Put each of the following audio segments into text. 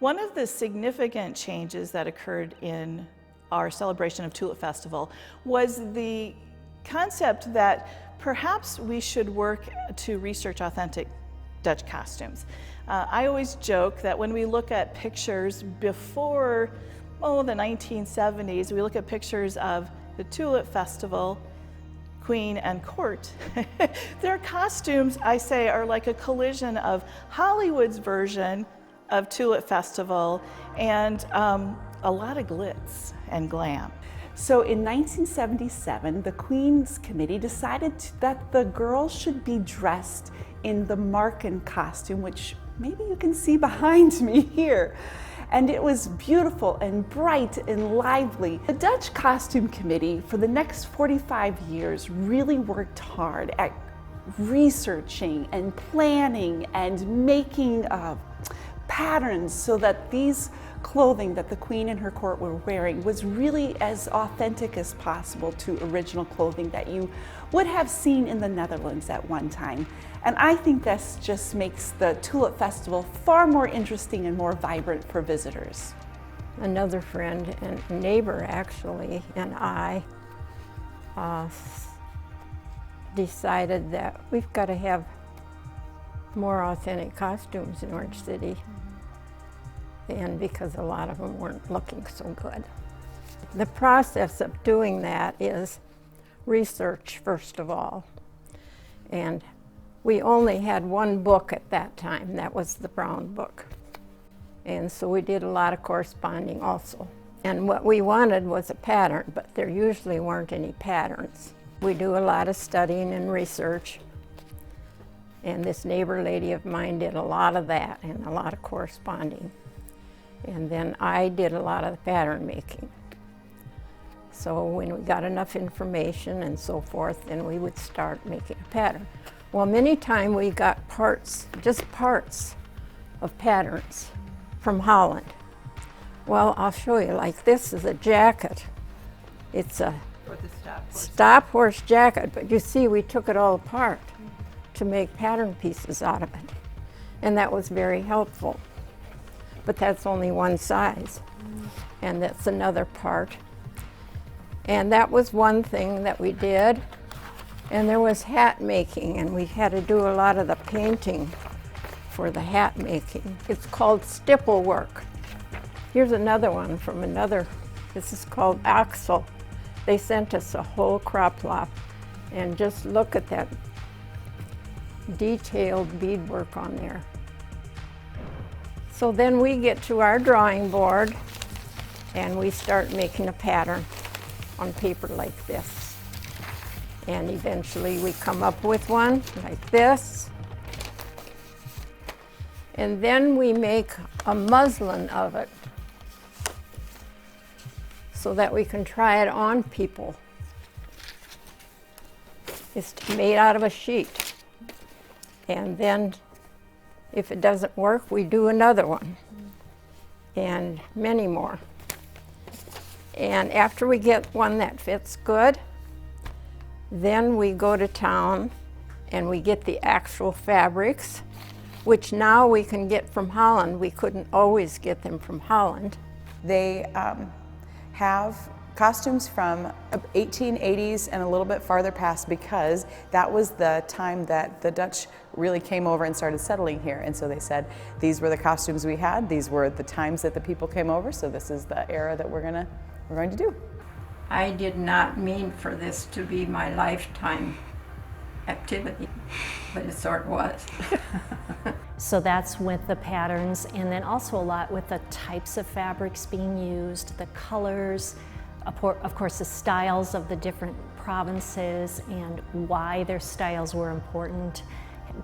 One of the significant changes that occurred in our celebration of Tulip Festival was the concept that perhaps we should work to research authentic Dutch costumes. I always joke that when we look at pictures before, the 1970s, we look at pictures of the Tulip Festival, Queen and Court. Their costumes, I say, are like a collision of Hollywood's version of Tulip Festival and a lot of glitz and glam. So in 1977, the Queen's Committee decided that the girls should be dressed in the Marken costume, which maybe you can see behind me here. And it was beautiful and bright and lively. The Dutch Costume Committee for the next 45 years really worked hard at researching and planning and making patterns so that these clothing that the Queen and her court were wearing was really as authentic as possible to original clothing that you would have seen in the Netherlands at one time. And I think this just makes the Tulip Festival far more interesting and more vibrant for visitors. Another friend and neighbor actually and I decided that we've got to have more authentic costumes in Orange City, and because a lot of them weren't looking so good. The process of doing that is research, first of all, and we only had one book at that time. That was the Brown book, and so we did a lot of corresponding also. And what we wanted was a pattern, but there usually weren't any patterns. We do a lot of studying and research, and this neighbor lady of mine did a lot of that and a lot of corresponding. And then I did a lot of the pattern making. So when we got enough information and so forth, then we would start making a pattern. Well, many times we got parts, just parts of patterns from Holland. Well, I'll show you, like this is a jacket. It's a stop horse jacket, but you see we took it all apart to make pattern pieces out of it. And that was very helpful. But that's only one size. And that's another part. And that was one thing that we did. And there was hat making, and we had to do a lot of the painting for the hat making. It's called stipple work. Here's another one from another, this is called Axel. They sent us a whole crop lop, and just look at that detailed beadwork on there. So then we get to our drawing board and we start making a pattern on paper like this. And eventually we come up with one like this. And then we make a muslin of it so that we can try it on people. It's made out of a sheet. And then if it doesn't work, we do another one, and many more. And after we get one that fits good, then we go to town and we get the actual fabrics, which now we can get from Holland. We couldn't always get them from Holland. They have costumes from 1880s and a little bit farther past, because that was the time that the Dutch really came over and started settling here. And so they said, these were the costumes we had, these were the times that the people came over, so this is the era that we're going to do. I did not mean for this to be my lifetime activity, but it sort of was. So that's with the patterns, and then also a lot with the types of fabrics being used, the colors, of course the styles of the different provinces and why their styles were important,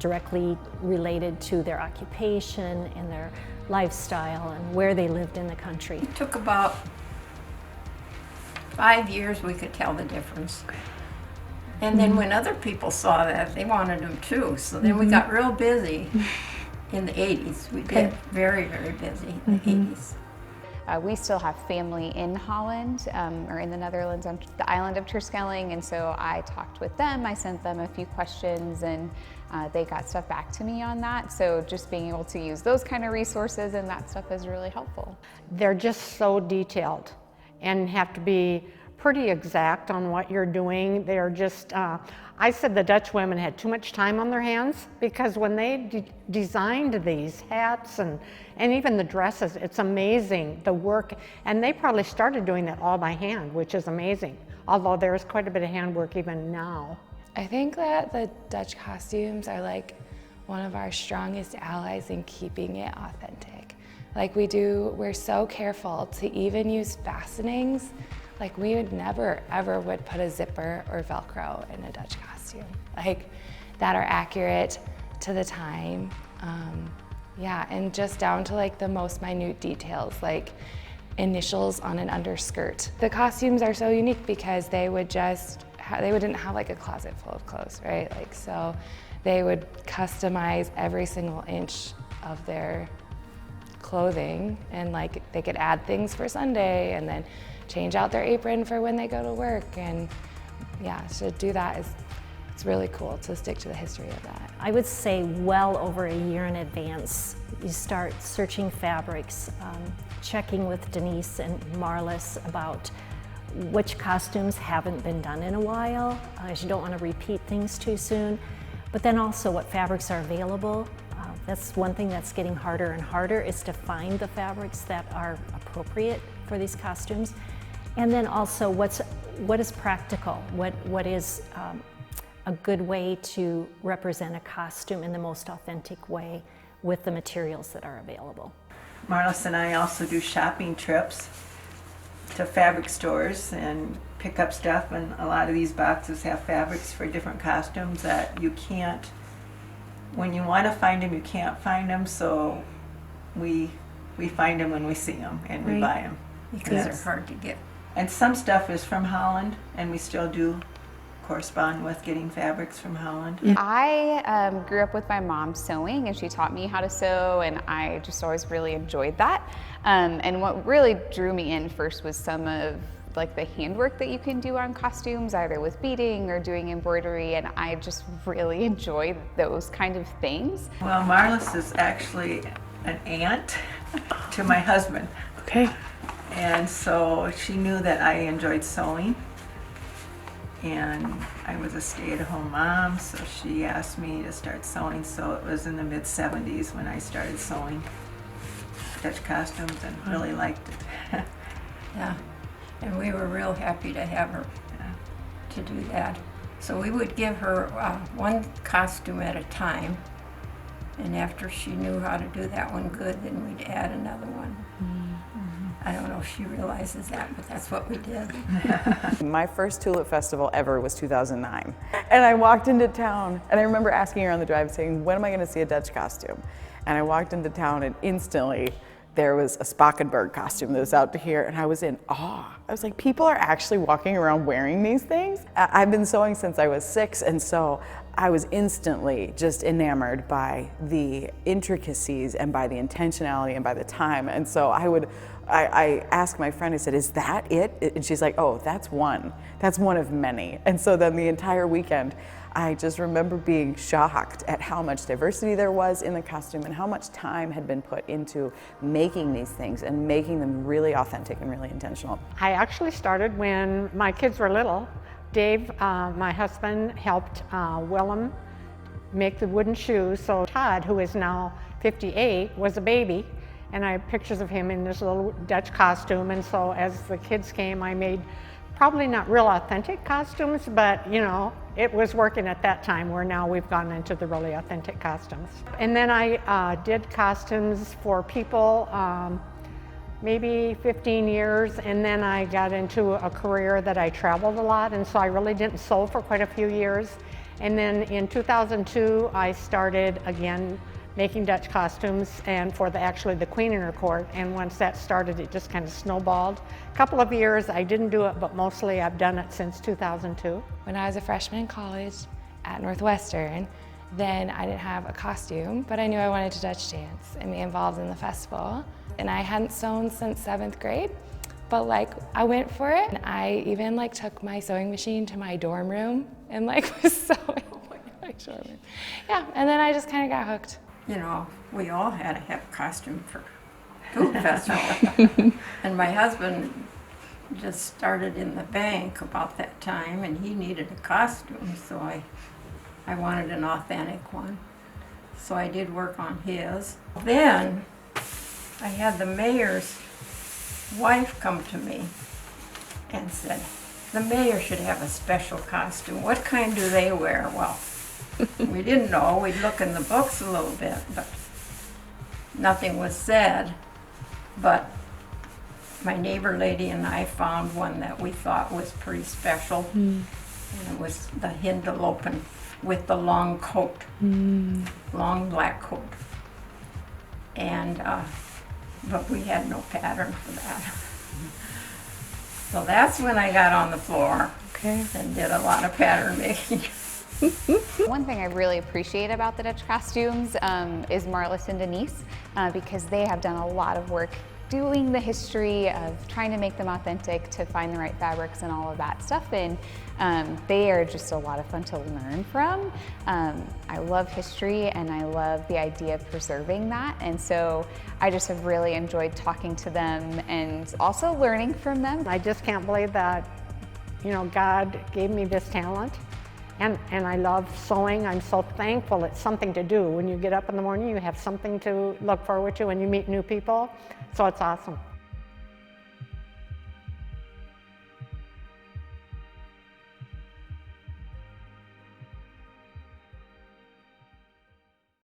directly related to their occupation and their lifestyle and where they lived in the country. It took about 5 years we could tell the difference. And then when other people saw that, they wanted them too. So then we got real busy in the 80s. We get very, very busy in the 80s. we still have family in Holland or in the Netherlands on the island of Terschelling, and so I talked with them. I sent them a few questions, and they got stuff back to me on that. So just being able to use those kind of resources and that stuff is really helpful. They're just so detailed and have to be pretty exact on what you're doing. They're just, I said the Dutch women had too much time on their hands, because when they designed these hats and even the dresses, it's amazing the work. And they probably started doing that all by hand, which is amazing. Although there's quite a bit of handwork even now. I think that the Dutch costumes are like one of our strongest allies in keeping it authentic. Like we're so careful to even use fastenings. Like we would never ever would put a zipper or Velcro in a Dutch costume, like that are accurate to the time. Yeah, and just down to like the most minute details, like initials on an underskirt. The costumes are so unique because they would just, they wouldn't have like a closet full of clothes, right? Like, so they would customize every single inch of their clothing, and like they could add things for Sunday and then change out their apron for when they go to work. And yeah, to do that it's really cool to stick to the history of that. I would say well over a year in advance, you start searching fabrics, checking with Denise and Marlis about which costumes haven't been done in a while, as you don't want to repeat things too soon. But then also what fabrics are available. That's one thing that's getting harder and harder, is to find the fabrics that are appropriate for these costumes. And then also what is practical, what is a good way to represent a costume in the most authentic way with the materials that are available. Marlis and I also do shopping trips to fabric stores and pick up stuff, and a lot of these boxes have fabrics for different costumes that you can't, when you want to find them, you can't find them, so we find them when we see them and we buy them. Because they're hard to get. And some stuff is from Holland, and we still do correspond with getting fabrics from Holland. I grew up with my mom sewing, and she taught me how to sew, and I just always really enjoyed that. And what really drew me in first was some of like the handwork that you can do on costumes, either with beading or doing embroidery, and I just really enjoy those kind of things. Well, Marlis is actually an aunt to my husband. Okay. And so she knew that I enjoyed sewing, and I was a stay-at-home mom, so she asked me to start sewing. So it was in the mid-70s when I started sewing Dutch costumes and really liked it. Yeah, and we were real happy to have her to do that. So we would give her one costume at a time, and after she knew how to do that one good, then we'd add another one. I don't know if she realizes that, but that's what we did. My first Tulip Festival ever was 2009. And I walked into town, and I remember asking her on the drive saying, when am I gonna see a Dutch costume? And I walked into town, and instantly there was a Spakenburg costume that was out to here, and I was in awe. I was like, people are actually walking around wearing these things? I've been sewing since I was 6, and so I was instantly just enamored by the intricacies and by the intentionality and by the time. And so I asked my friend, I said, is that it? And she's like, oh, that's one. That's one of many. And so then the entire weekend, I just remember being shocked at how much diversity there was in the costume and how much time had been put into making these things and making them really authentic and really intentional. I actually started when my kids were little. Dave, my husband, helped Willem make the wooden shoes. So Todd, who is now 58, was a baby. And I have pictures of him in this little Dutch costume. And so as the kids came, I made probably not real authentic costumes, but you know, it was working at that time, where now we've gone into the really authentic costumes. And then I did costumes for people maybe 15 years, and then I got into a career that I traveled a lot, and so I really didn't sew for quite a few years. And then in 2002, I started again making Dutch costumes, and for actually the Queen and her court. And once that started, it just kind of snowballed. A couple of years I didn't do it, but mostly I've done it since 2002. When I was a freshman in college at Northwestern, then I didn't have a costume, but I knew I wanted to Dutch dance and be involved in the festival. and I hadn't sewn since 7th grade. But like, I went for it. And I even like took my sewing machine to my dorm room and like was sewing. Yeah, and then I just kind of got hooked. You know, we all had to have a costume for Tulip Festival. And my husband just started in the bank about that time, and he needed a costume, so I wanted an authentic one. So I did work on his. Then I had the mayor's wife come to me and said, the mayor should have a special costume. What kind do they wear? Well, we didn't know. We'd look in the books a little bit, but nothing was said. But my neighbor lady and I found one that we thought was pretty special. And it was the Hindelopen with the long coat, long black coat. And, but we had no pattern for that. So that's when I got on the floor and did a lot of pattern making. One thing I really appreciate about the Dutch costumes is Marlis and Denise because they have done a lot of work doing the history of trying to make them authentic, to find the right fabrics and all of that stuff, and they are just a lot of fun to learn from. I love history and I love the idea of preserving that, and so I just have really enjoyed talking to them and also learning from them. I just can't believe that, you know, God gave me this talent. And I love sewing. I'm so thankful it's something to do. When you get up in the morning, you have something to look forward to and you meet new people. So it's awesome.